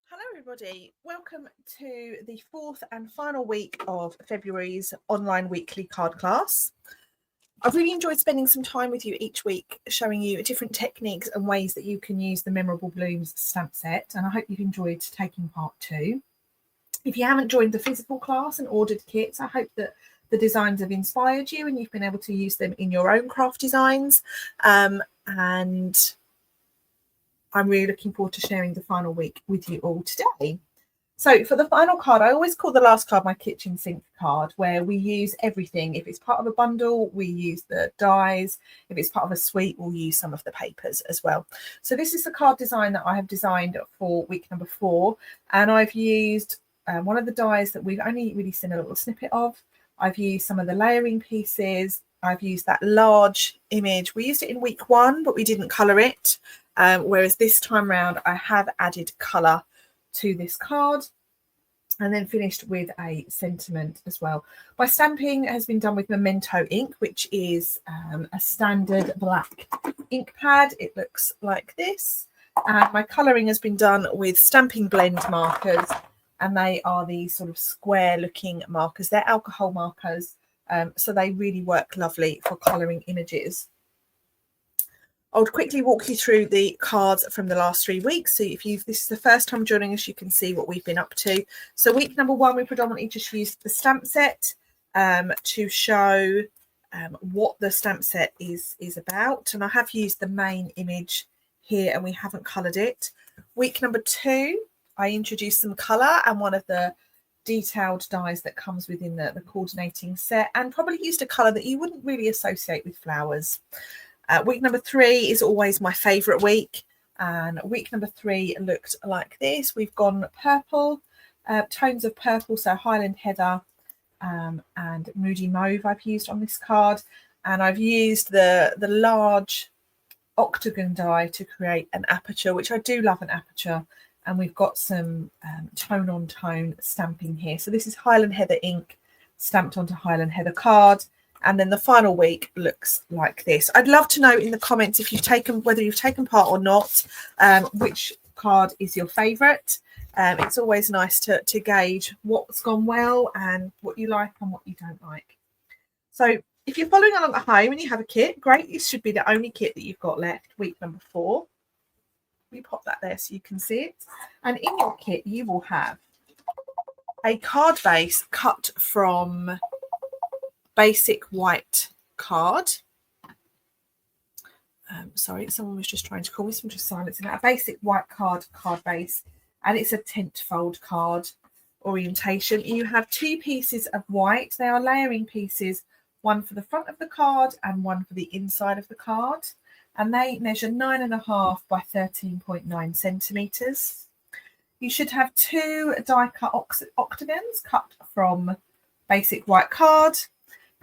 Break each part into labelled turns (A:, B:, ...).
A: Hello everybody, welcome to the fourth and final week of February's online weekly card class. I've really enjoyed spending some time with you each week, showing you different techniques and ways that you can use the Memorable Blooms stamp set, and I hope you've enjoyed taking part too. If you haven't joined the physical class and ordered kits, I hope that the designs have inspired you and you've been able to use them in your own craft designs. And I'm really looking forward to sharing the final week with you all today. So for the final card, I always call the last card my kitchen sink card, where we use everything. If it's part of a bundle, we use the dies. If it's part of a suite, we'll use some of the papers as well. So this is the card design that I have designed for week number 4. And I've used one of the dies that we've only really seen a little snippet of. I've used some of the layering pieces. I've used that large image. We used it in week 1, but we didn't colour it. Whereas this time round, I have added colour to this card and then finished with a sentiment as well. My stamping has been done with Memento ink, which is a standard black ink pad. It looks like this. And my colouring has been done with Stampin' Blend markers, and they are these sort of square looking markers. They're alcohol markers, so they really work lovely for colouring images. I'll quickly walk you through the cards from the last 3 weeks. So if this is the first time joining us, you can see what we've been up to. So week number 1, we predominantly just used the stamp set to show what the stamp set is about. And I have used the main image here and we haven't coloured it. Week number 2, I introduced some colour and one of the detailed dies that comes within the coordinating set, and probably used a colour that you wouldn't really associate with flowers. Week number 3 is always my favourite week, and week number 3 looked like this. We've gone purple, tones of purple, so Highland Heather and Moody Mauve I've used on this card, and I've used the large octagon die to create an aperture, which I do love an aperture, and we've got some tone on tone stamping here. So this is Highland Heather ink stamped onto Highland Heather card. And then the final week looks like this. I'd love to know in the comments if whether you've taken part or not, which card is your favourite. It's always nice to gauge what's gone well and what you like and what you don't like. So if you're following along at home and you have a kit, great. This should be the only kit that you've got left, week number 4. We pop that there so you can see it. And in your kit, you will have a card base cut from basic white card. Sorry, someone was just trying to call me, so I'm just silencing that. A basic white card base, and it's a tent fold card orientation. You have 2 pieces of white. They are layering pieces, one for the front of the card and one for the inside of the card, and they measure 9.5 by 13.9 centimeters. You should have 2 die cut octagons cut from basic white card,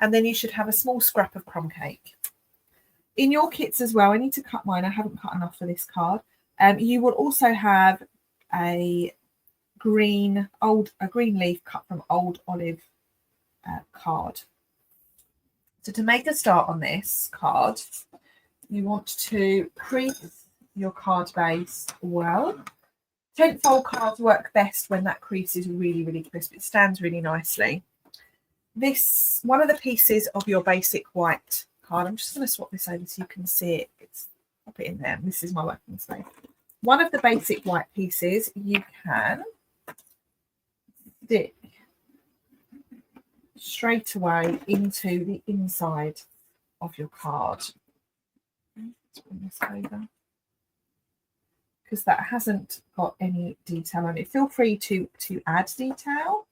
A: and then you should have a small scrap of crumb cake. In your kits as well, I need to cut mine. I haven't cut enough for this card. You will also have a green leaf cut from old olive card. So to make a start on this card, you want to crease your card base well. Tent fold cards work best when that crease is really, really crisp. It stands really nicely. This one of the pieces of your basic white card, I'm just going to swap this over so you can see it. Pop it in there. This is my working space. One of the basic white pieces you can stick straight away into the inside of your card. Let's bring this over, because that hasn't got any detail on it. Feel free to add detail.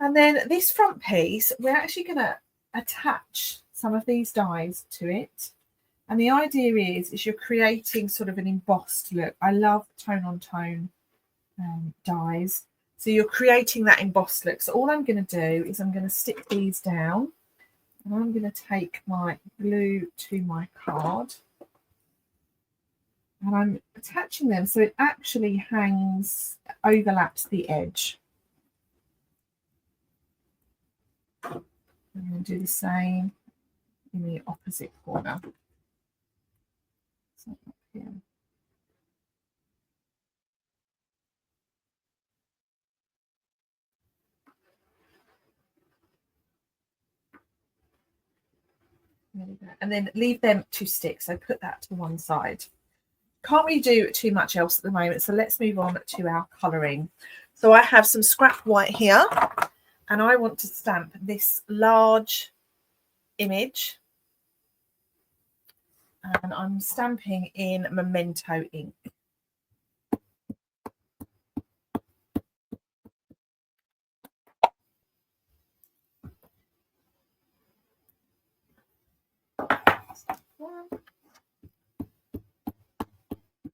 A: And then this front piece, we're actually going to attach some of these dies to it. And the idea is you're creating sort of an embossed look. I love tone on tone dies. So you're creating that embossed look. So all I'm going to do is I'm going to stick these down. And I'm going to take my glue to my card. And I'm attaching them so it actually overlaps the edge. I'm going to do the same in the opposite corner. So up here. There we go. And then leave them to stick. So put that to one side. Can't really do too much else at the moment. So let's move on to our colouring. So I have some scrap white here, and I want to stamp this large image. And I'm stamping in Memento ink.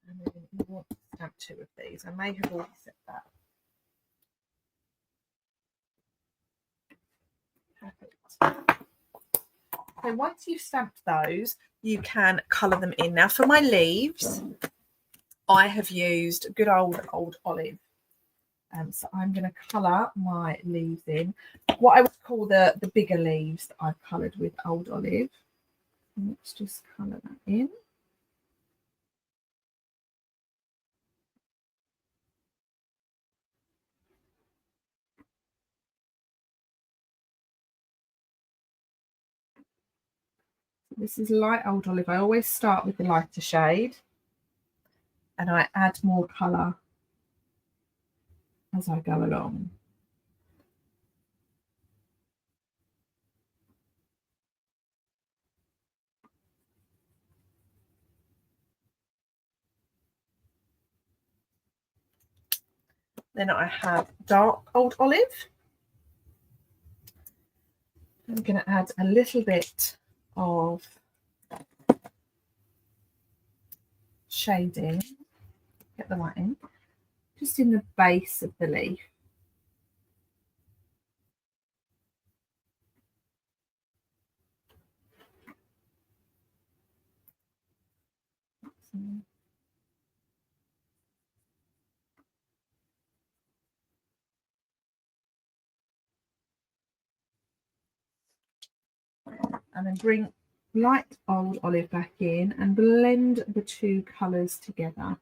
A: And then you want to stamp 2 of these. I may have already said that. Perfect. So once you've stamped those, you can colour them in. Now for my leaves, I have used good old olive. So I'm going to colour my leaves in. What I would call the bigger leaves that I've coloured with old olive. And let's just colour that in. This is light old olive. I always start with the lighter shade and I add more colour as I go along. Then I have dark old olive. I'm going to add a little bit of shading, get the white in, just in the base of the leaf. And then bring light old olive back in and blend the 2 colours together.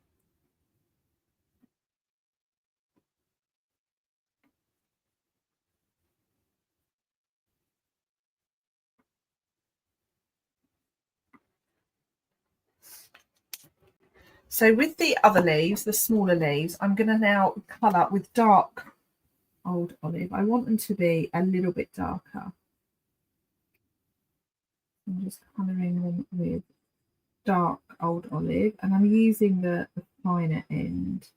A: So with the other leaves, the smaller leaves, I'm going to now colour with dark old olive. I want them to be a little bit darker. I'm just colouring them with dark old olive, and I'm using the finer end.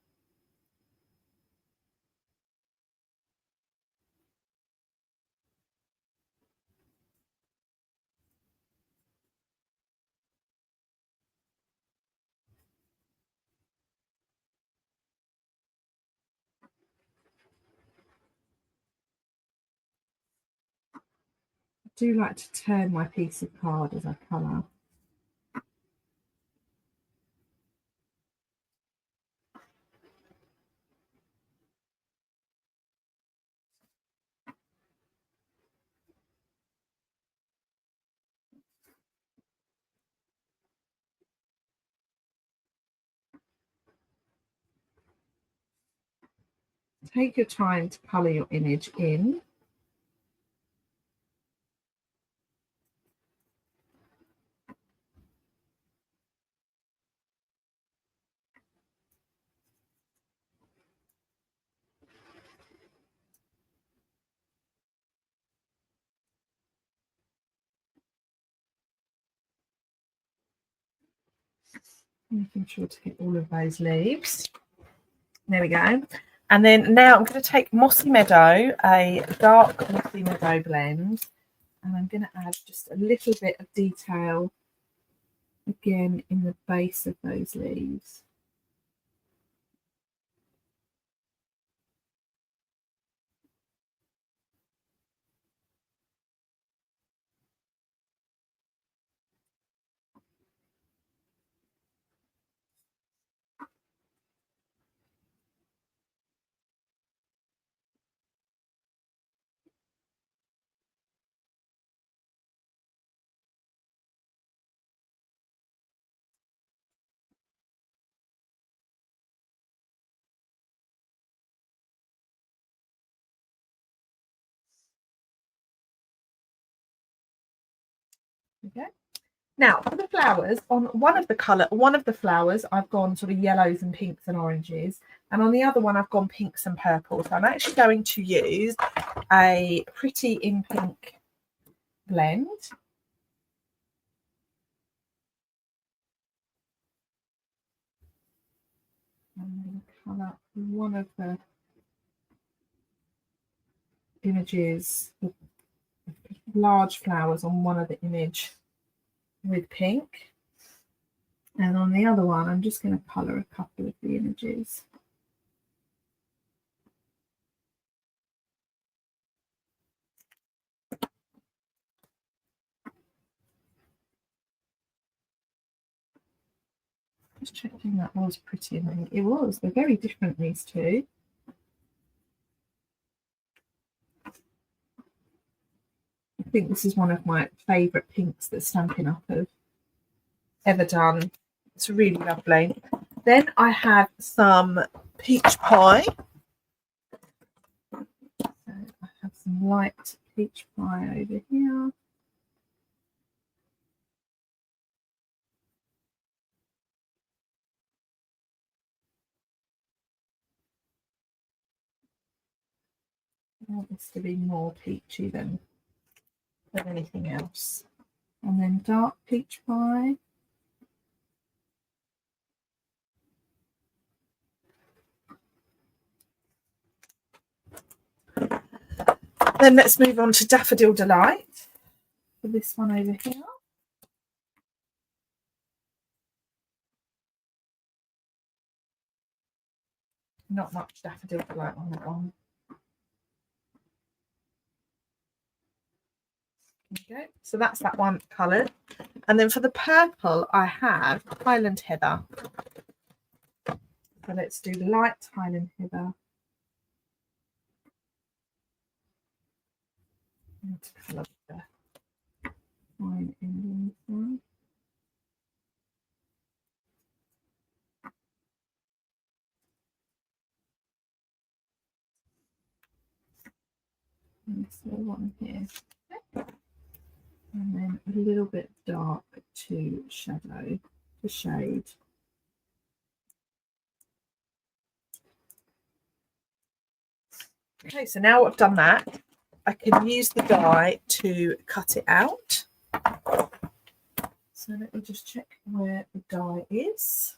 A: I do like to turn my piece of card as I colour. Take your time to colour your image in. Making sure to get all of those leaves. There we go. And then now I'm going to take Mossy Meadow, a dark Mossy Meadow blend, and I'm going to add just a little bit of detail again in the base of those leaves. Okay. Now for the flowers, on one of the flowers, I've gone sort of yellows and pinks and oranges, and on the other one, I've gone pinks and purples. So I'm actually going to use a Pretty in Pink blend. I'm going to colour one of the images, the large flowers on one of the image with pink. And on the other one, I'm just going to colour a couple of the images. Just checking that was pretty. I think it was. They're very different, these two. I think this is one of my favourite pinks that Stampin' Up have ever done. It's really lovely. Then I have some peach pie. So I have some light peach pie over here. I want this to be more peachy than anything else. And then dark peach pie. Then let's move on to Daffodil Delight for this one over here. Not much Daffodil Delight on that one. Okay, so that's that one coloured. And then for the purple, I have Highland Heather. So let's do light Highland Heather. And colour the fine ending one. And this little one here. Okay. And then a little bit dark to shadow, to shade. Okay, so now I've done that, I can use the die to cut it out. So let me just check where the die is.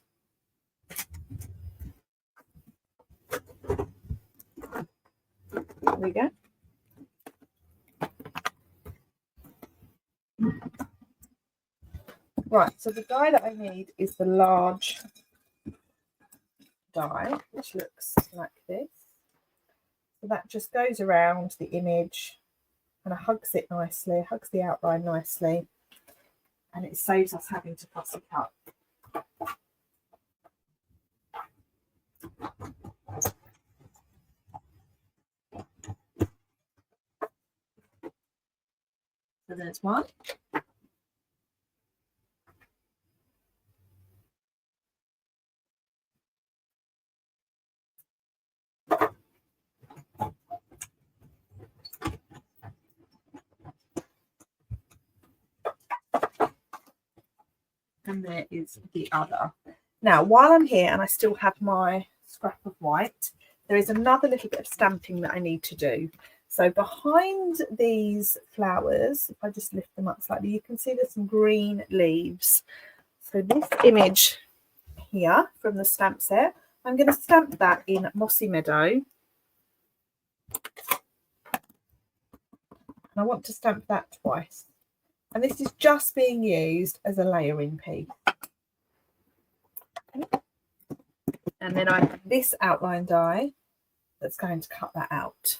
A: There we go. Right, so the die that I need is the large die, which looks like this. So that just goes around the image and hugs it nicely, hugs the outline nicely, and it saves us having to fussy cut. So there's one. And there is the other. Now, while I'm here and I still have my scrap of white, there is another little bit of stamping that I need to do. So behind these flowers, if I just lift them up slightly, you can see there's some green leaves. So this image here from the stamp set, I'm going to stamp that in Mossy Meadow. And I want to stamp that twice. And this is just being used as a layering piece. And then I have this outline die that's going to cut that out.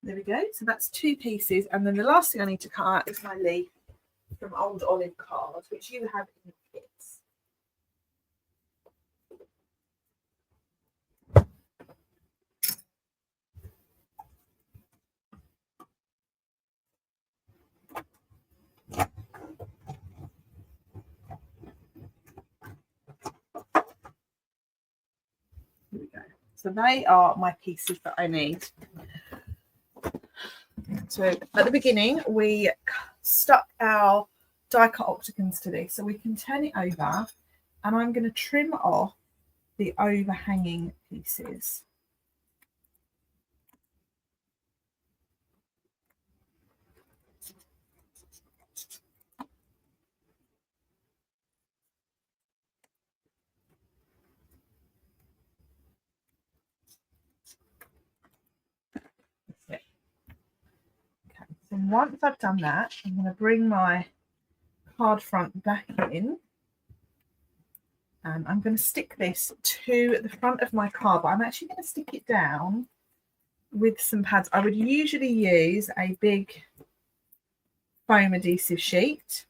A: There we go. So that's 2 pieces. And then the last thing I need to cut out is my leaf from Old Olive card, which you have in the kits. Here we go. So they are my pieces that I need. So at the beginning, we stuck our die cut octagons to this, so we can turn it over, and I'm going to trim off the overhanging pieces. Okay, so once I've done that, I'm going to bring my card front back in, and I'm going to stick this to the front of my card, but I'm actually going to stick it down with some pads. I would usually use a big foam adhesive sheet,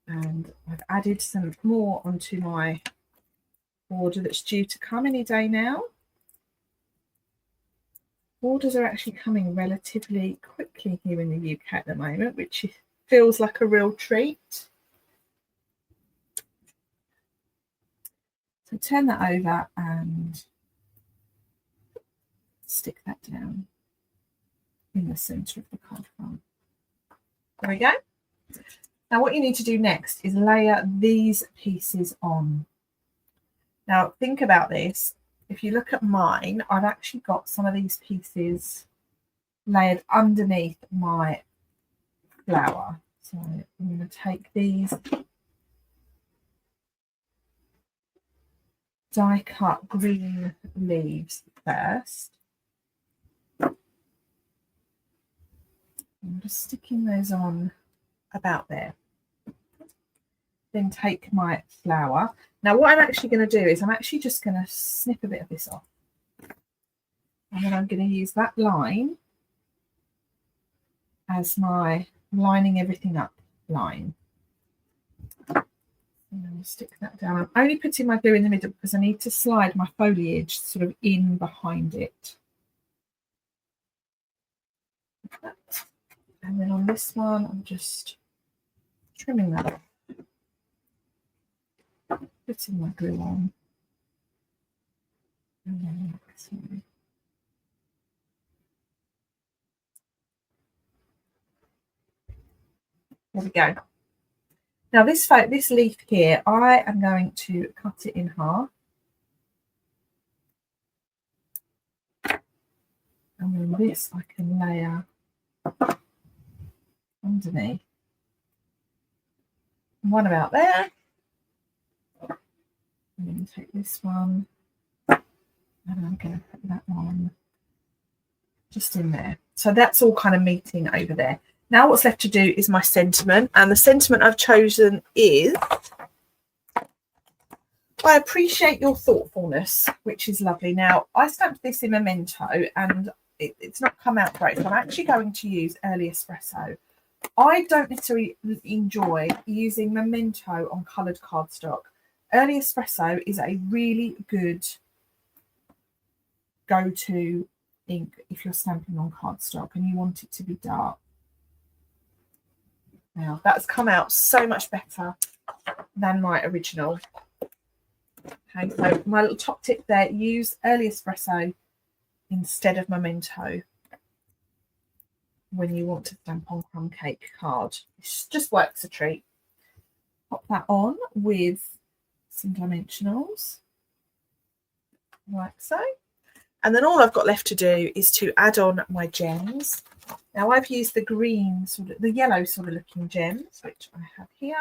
A: and I've added some more onto my order that's due to come any day now. Orders are actually coming relatively quickly here in the UK at the moment, which feels like a real treat. So turn that over and stick that down in the centre of the card front. There we go. Now what you need to do next is layer these pieces on. Now think about this. If you look at mine, I've actually got some of these pieces layered underneath my flower. So I'm going to take these die cut green leaves first. I'm just sticking those on about there. Then take my flower. Now what I'm actually going to do is I'm actually just going to snip a bit of this off. And then I'm going to use that line as my lining everything up line. And then I'll stick that down. I'm only putting my glue in the middle because I need to slide my foliage sort of in behind it. And then on this one, I'm just trimming that off, putting my glue on. And then there we go. Now this leaf here, I am going to cut it in half. And then this I can layer underneath. One about there. And then take this one. And I'm going to put that one just in there. So that's all kind of meeting over there. Now what's left to do is my sentiment, and the sentiment I've chosen is, I appreciate your thoughtfulness, which is lovely. Now I stamped this in Memento and it's not come out great, so I'm actually going to use Early Espresso. I don't necessarily enjoy using Memento on coloured cardstock. Early Espresso is a really good go-to ink if you're stamping on cardstock and you want it to be dark. Now that's come out so much better than my original. Okay, so my little top tip there, use Early Espresso instead of Memento when you want to stamp on crumb cake card. It just works a treat. Pop that on with some dimensionals, like so. And then all I've got left to do is to add on my gems. Now I've used the green, the yellow sort of looking gems, which I have here.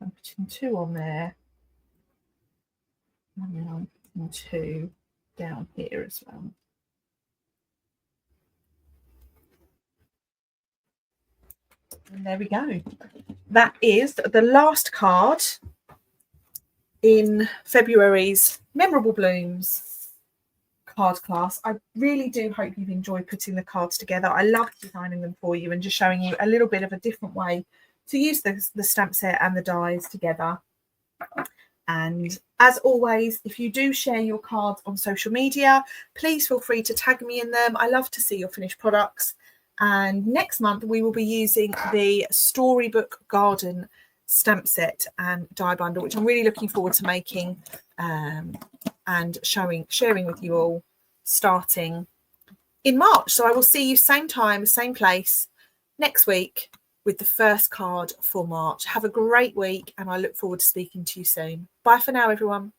A: I'm putting 2 on there. And then I'm putting 2 down here as well. And there we go. That is the last card in February's Memorable Blooms card class. I really do hope you've enjoyed putting the cards together. I love designing them for you and just showing you a little bit of a different way to use the stamp set and the dies together. And as always, if you do share your cards on social media, please feel free to tag me in them. I love to see your finished products. And next month we will be using the Storybook Garden stamp set and die bundle, which I'm really looking forward to making and sharing with you all starting in March. So I will see you same time, same place next week with the first card for March. Have a great week and I look forward to speaking to you soon. Bye for now, everyone.